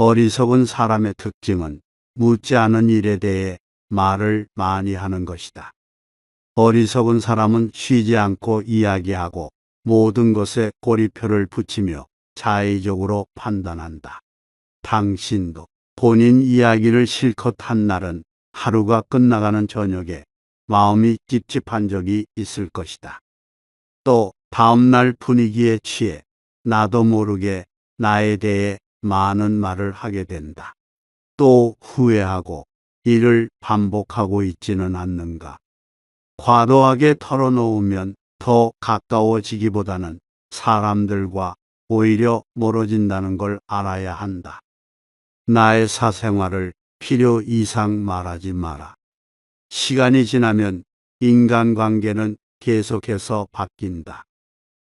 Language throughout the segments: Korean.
어리석은 사람의 특징은 묻지 않은 일에 대해 말을 많이 하는 것이다. 어리석은 사람은 쉬지 않고 이야기하고 모든 것에 꼬리표를 붙이며 자의적으로 판단한다. 당신도 본인 이야기를 실컷 한 날은 하루가 끝나가는 저녁에 마음이 찝찝한 적이 있을 것이다. 또 다음날 분위기에 취해 나도 모르게 나에 대해 많은 말을 하게 된다. 또 후회하고 이를 반복하고 있지는 않는가. 과도하게 털어놓으면 더 가까워지기보다는 사람들과 오히려 멀어진다는 걸 알아야 한다. 나의 사생활을 필요 이상 말하지 마라. 시간이 지나면 인간관계는 계속해서 바뀐다.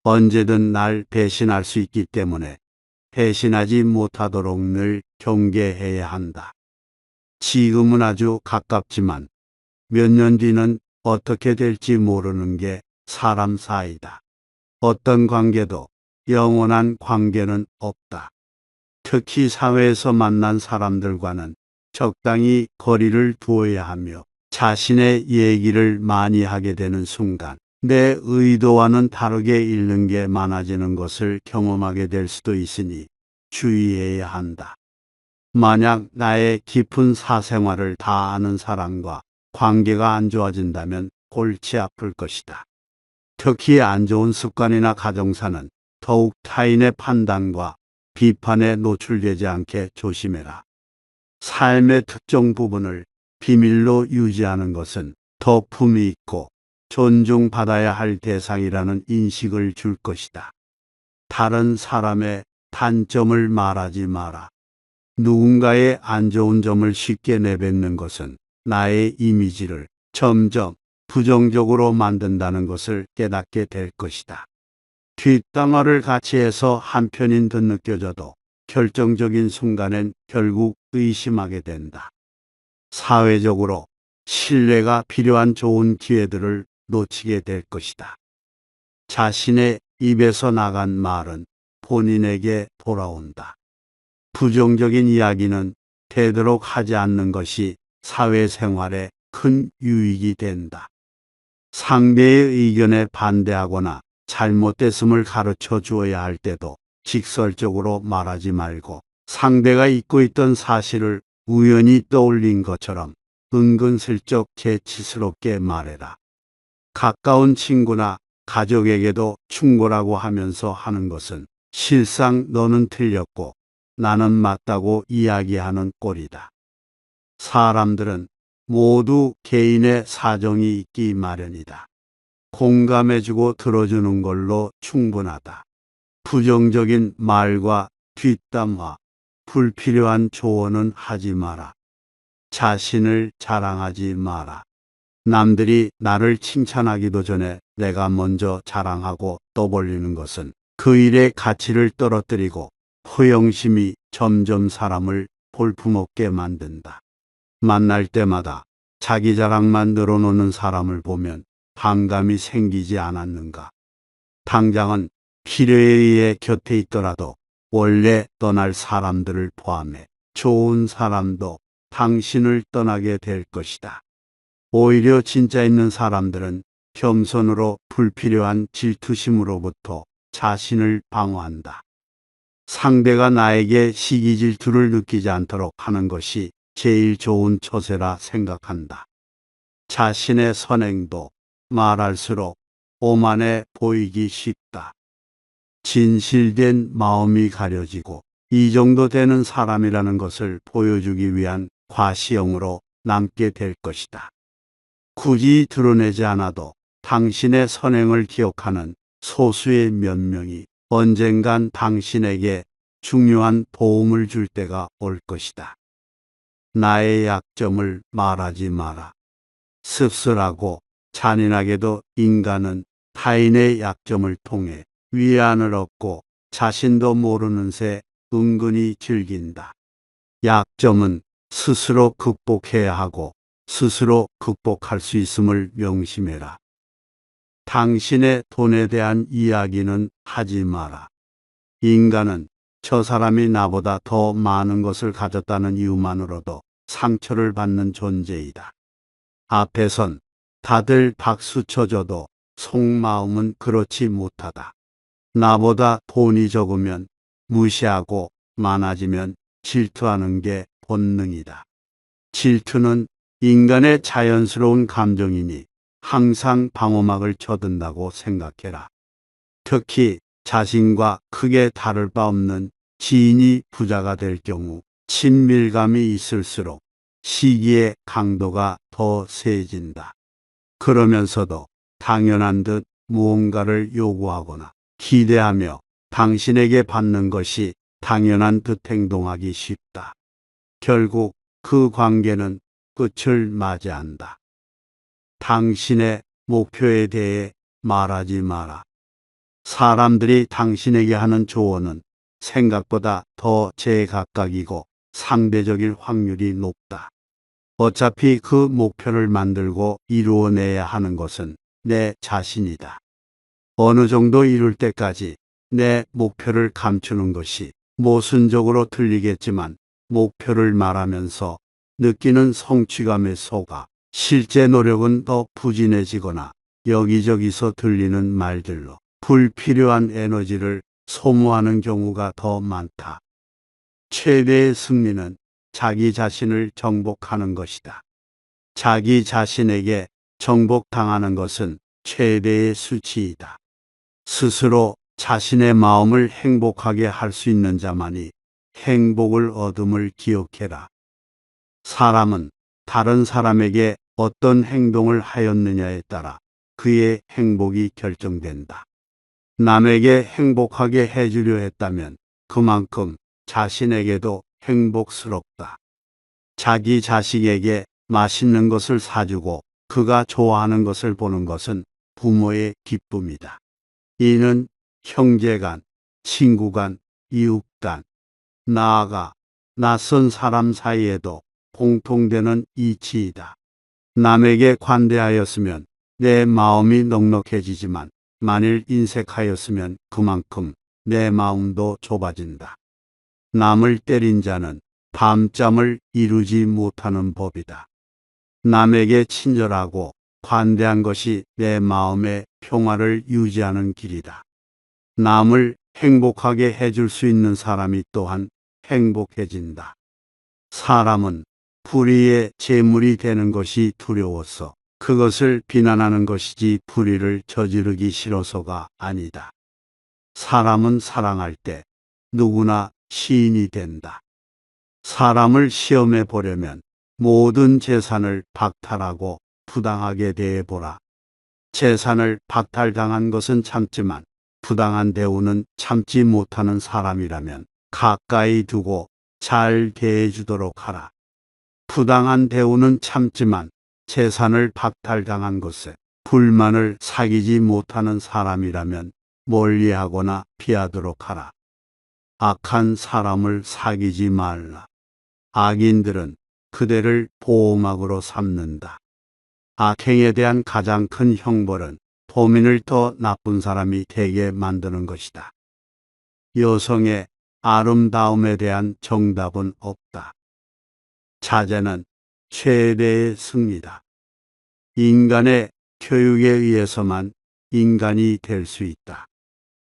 언제든 날 배신할 수 있기 때문에 배신하지 못하도록 늘 경계해야 한다. 지금은 아주 가깝지만 몇 년 뒤는 어떻게 될지 모르는 게 사람 사이다. 어떤 관계도 영원한 관계는 없다. 특히 사회에서 만난 사람들과는 적당히 거리를 두어야 하며 자신의 얘기를 많이 하게 되는 순간 내 의도와는 다르게 읽는 게 많아지는 것을 경험하게 될 수도 있으니 주의해야 한다. 만약 나의 깊은 사생활을 다 아는 사람과 관계가 안 좋아진다면 골치 아플 것이다. 특히 안 좋은 습관이나 가정사는 더욱 타인의 판단과 비판에 노출되지 않게 조심해라. 삶의 특정 부분을 비밀로 유지하는 것은 더 품위 있고 존중받아야 할 대상이라는 인식을 줄 것이다. 다른 사람의 단점을 말하지 마라. 누군가의 안 좋은 점을 쉽게 내뱉는 것은 나의 이미지를 점점 부정적으로 만든다는 것을 깨닫게 될 것이다. 뒷담화를 같이 해서 한편인 듯 느껴져도 결정적인 순간엔 결국 의심하게 된다. 사회적으로 신뢰가 필요한 좋은 기회들을 놓치게 될 것이다. 자신의 입에서 나간 말은 본인에게 돌아온다. 부정적인 이야기는 되도록 하지 않는 것이 사회생활에 큰 유익이 된다. 상대의 의견에 반대하거나 잘못됐음을 가르쳐 주어야 할 때도 직설적으로 말하지 말고 상대가 잊고 있던 사실을 우연히 떠올린 것처럼 은근슬쩍 재치스럽게 말해라. 가까운 친구나 가족에게도 충고라고 하면서 하는 것은 실상 너는 틀렸고 나는 맞다고 이야기하는 꼴이다. 사람들은 모두 개인의 사정이 있기 마련이다. 공감해주고 들어주는 걸로 충분하다. 부정적인 말과 뒷담화, 불필요한 조언은 하지 마라. 자신을 자랑하지 마라. 남들이 나를 칭찬하기도 전에 내가 먼저 자랑하고 떠벌리는 것은 그 일의 가치를 떨어뜨리고 허영심이 점점 사람을 볼품없게 만든다. 만날 때마다 자기 자랑만 늘어놓는 사람을 보면 반감이 생기지 않았는가. 당장은 필요에 의해 곁에 있더라도 원래 떠날 사람들을 포함해 좋은 사람도 당신을 떠나게 될 것이다. 오히려 진짜 있는 사람들은 겸손으로 불필요한 질투심으로부터 자신을 방어한다. 상대가 나에게 시기 질투를 느끼지 않도록 하는 것이 제일 좋은 처세라 생각한다. 자신의 선행도 말할수록 오만해 보이기 쉽다. 진실된 마음이 가려지고 이 정도 되는 사람이라는 것을 보여주기 위한 과시형으로 남게 될 것이다. 굳이 드러내지 않아도 당신의 선행을 기억하는 소수의 몇 명이 언젠간 당신에게 중요한 도움을 줄 때가 올 것이다. 나의 약점을 말하지 마라. 씁쓸하고 잔인하게도 인간은 타인의 약점을 통해 위안을 얻고 자신도 모르는 새 은근히 즐긴다. 약점은 스스로 극복해야 하고 스스로 극복할 수 있음을 명심해라. 당신의 돈에 대한 이야기는 하지 마라. 인간은 저 사람이 나보다 더 많은 것을 가졌다는 이유만으로도 상처를 받는 존재이다. 앞에선 다들 박수 쳐줘도 속마음은 그렇지 못하다. 나보다 돈이 적으면 무시하고 많아지면 질투하는 게 본능이다. 질투는 인간의 자연스러운 감정이니 항상 방어막을 쳐든다고 생각해라. 특히 자신과 크게 다를 바 없는 지인이 부자가 될 경우 친밀감이 있을수록 시기의 강도가 더 세진다. 그러면서도 당연한 듯 무언가를 요구하거나 기대하며 당신에게 받는 것이 당연한 듯 행동하기 쉽다. 결국 그 관계는 끝을 맞이한다. 당신의 목표에 대해 말하지 마라. 사람들이 당신에게 하는 조언은 생각보다 더 제각각이고 상대적일 확률이 높다. 어차피 그 목표를 만들고 이루어내야 하는 것은 내 자신이다. 어느 정도 이룰 때까지 내 목표를 감추는 것이 모순적으로 들리겠지만 목표를 말하면서 느끼는 성취감에 속아 실제 노력은 더 부진해지거나 여기저기서 들리는 말들로 불필요한 에너지를 소모하는 경우가 더 많다. 최대의 승리는 자기 자신을 정복하는 것이다. 자기 자신에게 정복당하는 것은 최대의 수치이다. 스스로 자신의 마음을 행복하게 할 수 있는 자만이 행복을 얻음을 기억해라. 사람은 다른 사람에게 어떤 행동을 하였느냐에 따라 그의 행복이 결정된다. 남에게 행복하게 해주려 했다면 그만큼 자신에게도 행복스럽다. 자기 자식에게 맛있는 것을 사주고 그가 좋아하는 것을 보는 것은 부모의 기쁨이다. 이는 형제간, 친구간, 이웃간, 나아가 낯선 사람 사이에도 공통되는 이치이다. 남에게 관대하였으면 내 마음이 넉넉해지지만 만일 인색하였으면 그만큼 내 마음도 좁아진다. 남을 때린 자는 밤잠을 이루지 못하는 법이다. 남에게 친절하고 관대한 것이 내 마음의 평화를 유지하는 길이다. 남을 행복하게 해줄 수 있는 사람이 또한 행복해진다. 사람은 불의의 제물이 되는 것이 두려워서 그것을 비난하는 것이지 불의를 저지르기 싫어서가 아니다. 사람은 사랑할 때 누구나 시인이 된다. 사람을 시험해 보려면 모든 재산을 박탈하고 부당하게 대해보라. 재산을 박탈당한 것은 참지만 부당한 대우는 참지 못하는 사람이라면 가까이 두고 잘 대해주도록 하라. 부당한 대우는 참지만 재산을 박탈당한 것에 불만을 사귀지 못하는 사람이라면 멀리하거나 피하도록 하라. 악한 사람을 사귀지 말라. 악인들은 그대를 보호막으로 삼는다. 악행에 대한 가장 큰 형벌은 도민을 더 나쁜 사람이 되게 만드는 것이다. 여성의 아름다움에 대한 정답은 없다. 자제는 최대의 승리다. 인간의 교육에 의해서만 인간이 될 수 있다.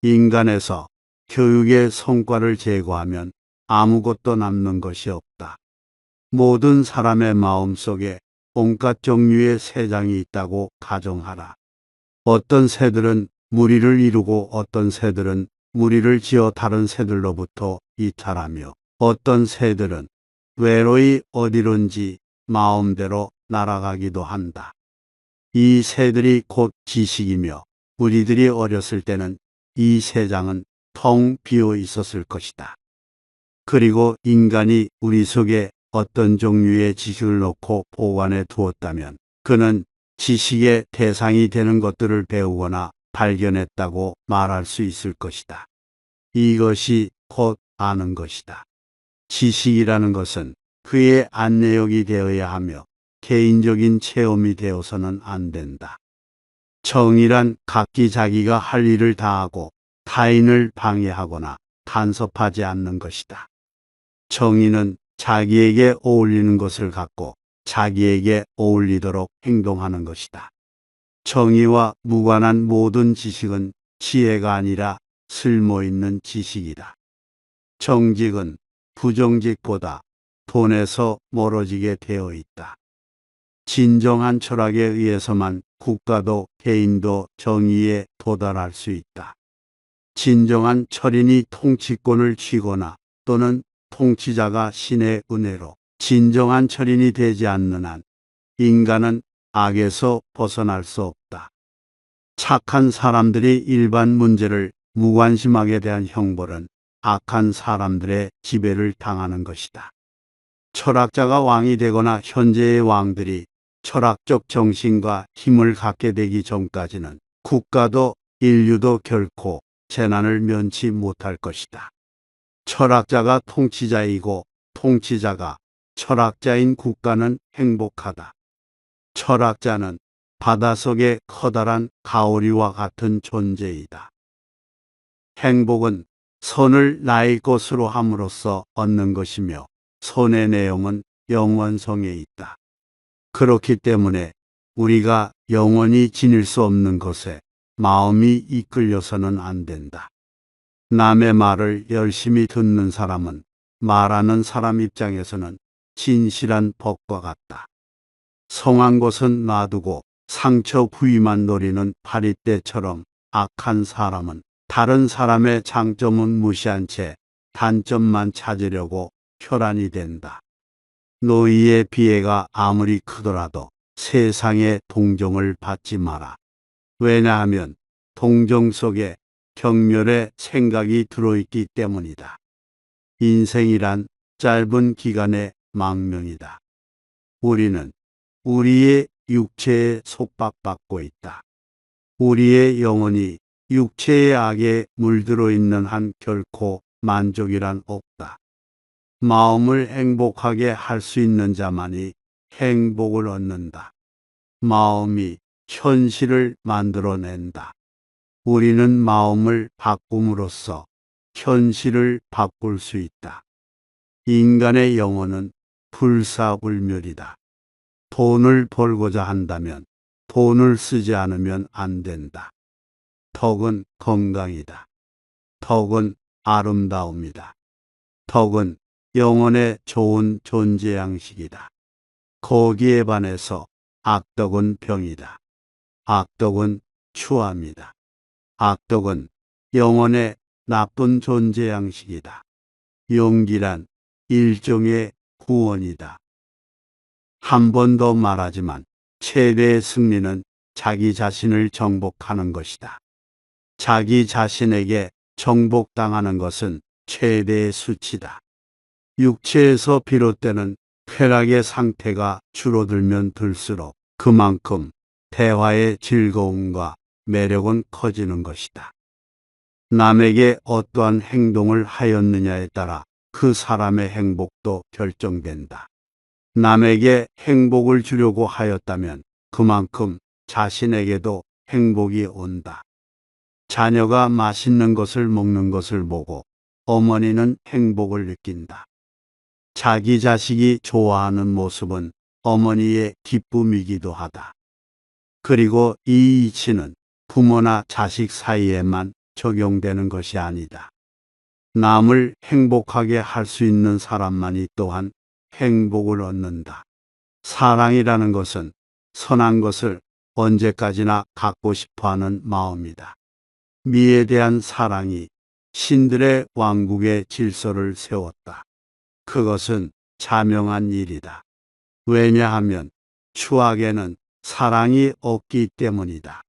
인간에서 교육의 성과를 제거하면 아무것도 남는 것이 없다. 모든 사람의 마음속에 온갖 종류의 새장이 있다고 가정하라. 어떤 새들은 무리를 이루고 어떤 새들은 무리를 지어 다른 새들로부터 이탈하며 어떤 새들은 외로이 어디론지 마음대로 날아가기도 한다. 이 새들이 곧 지식이며 우리들이 어렸을 때는 이 새장은 텅 비어 있었을 것이다. 그리고 인간이 우리 속에 어떤 종류의 지식을 넣고 보관해 두었다면 그는 지식의 대상이 되는 것들을 배우거나 발견했다고 말할 수 있을 것이다. 이것이 곧 아는 것이다. 지식이라는 것은 그의 안내역이 되어야 하며 개인적인 체험이 되어서는 안 된다. 정의란 각기 자기가 할 일을 다하고 타인을 방해하거나 간섭하지 않는 것이다. 정의는 자기에게 어울리는 것을 갖고 자기에게 어울리도록 행동하는 것이다. 정의와 무관한 모든 지식은 지혜가 아니라 쓸모있는 지식이다. 정직은 부정직보다 돈에서 멀어지게 되어 있다. 진정한 철학에 의해서만 국가도 개인도 정의에 도달할 수 있다. 진정한 철인이 통치권을 쥐거나 또는 통치자가 신의 은혜로 진정한 철인이 되지 않는 한 인간은 악에서 벗어날 수 없다. 착한 사람들이 일반 문제를 무관심하게 대한 형벌은 악한 사람들의 지배를 당하는 것이다. 철학자가 왕이 되거나 현재의 왕들이 철학적 정신과 힘을 갖게 되기 전까지는 국가도 인류도 결코 재난을 면치 못할 것이다. 철학자가 통치자이고 통치자가 철학자인 국가는 행복하다. 철학자는 바닷속의 커다란 가오리와 같은 존재이다. 행복은 선을 나의 것으로 함으로써 얻는 것이며 선의 내용은 영원성에 있다. 그렇기 때문에 우리가 영원히 지닐 수 없는 것에 마음이 이끌려서는 안 된다. 남의 말을 열심히 듣는 사람은 말하는 사람 입장에서는 진실한 법과 같다. 성한 것은 놔두고 상처 부위만 노리는 파리떼처럼 악한 사람은 다른 사람의 장점은 무시한 채 단점만 찾으려고 혈안이 된다. 노이의 비애가 아무리 크더라도 세상의 동정을 받지 마라. 왜냐하면 동정 속에 경멸의 생각이 들어있기 때문이다. 인생이란 짧은 기간의 망명이다. 우리는 우리의 육체에 속박받고 있다. 우리의 영혼이 육체의 악에 물들어 있는 한 결코 만족이란 없다. 마음을 행복하게 할 수 있는 자만이 행복을 얻는다. 마음이 현실을 만들어낸다. 우리는 마음을 바꿈으로써 현실을 바꿀 수 있다. 인간의 영혼은 불사불멸이다. 돈을 벌고자 한다면 돈을 쓰지 않으면 안 된다. 덕은 건강이다. 덕은 아름다움이다. 덕은 영혼의 좋은 존재 양식이다. 거기에 반해서 악덕은 병이다. 악덕은 추함이다. 악덕은 영혼의 나쁜 존재 양식이다. 용기란 일종의 구원이다. 한 번 더 말하지만 최대의 승리는 자기 자신을 정복하는 것이다. 자기 자신에게 정복당하는 것은 최대의 수치다. 육체에서 비롯되는 쾌락의 상태가 줄어들면 들수록 그만큼 대화의 즐거움과 매력은 커지는 것이다. 남에게 어떠한 행동을 하였느냐에 따라 그 사람의 행복도 결정된다. 남에게 행복을 주려고 하였다면 그만큼 자신에게도 행복이 온다. 자녀가 맛있는 것을 먹는 것을 보고 어머니는 행복을 느낀다. 자기 자식이 좋아하는 모습은 어머니의 기쁨이기도 하다. 그리고 이 이치는 부모나 자식 사이에만 적용되는 것이 아니다. 남을 행복하게 할 수 있는 사람만이 또한 행복을 얻는다. 사랑이라는 것은 선한 것을 언제까지나 갖고 싶어 하는 마음이다. 미에 대한 사랑이 신들의 왕국의 질서를 세웠다. 그것은 자명한 일이다. 왜냐하면 추악에는 사랑이 없기 때문이다.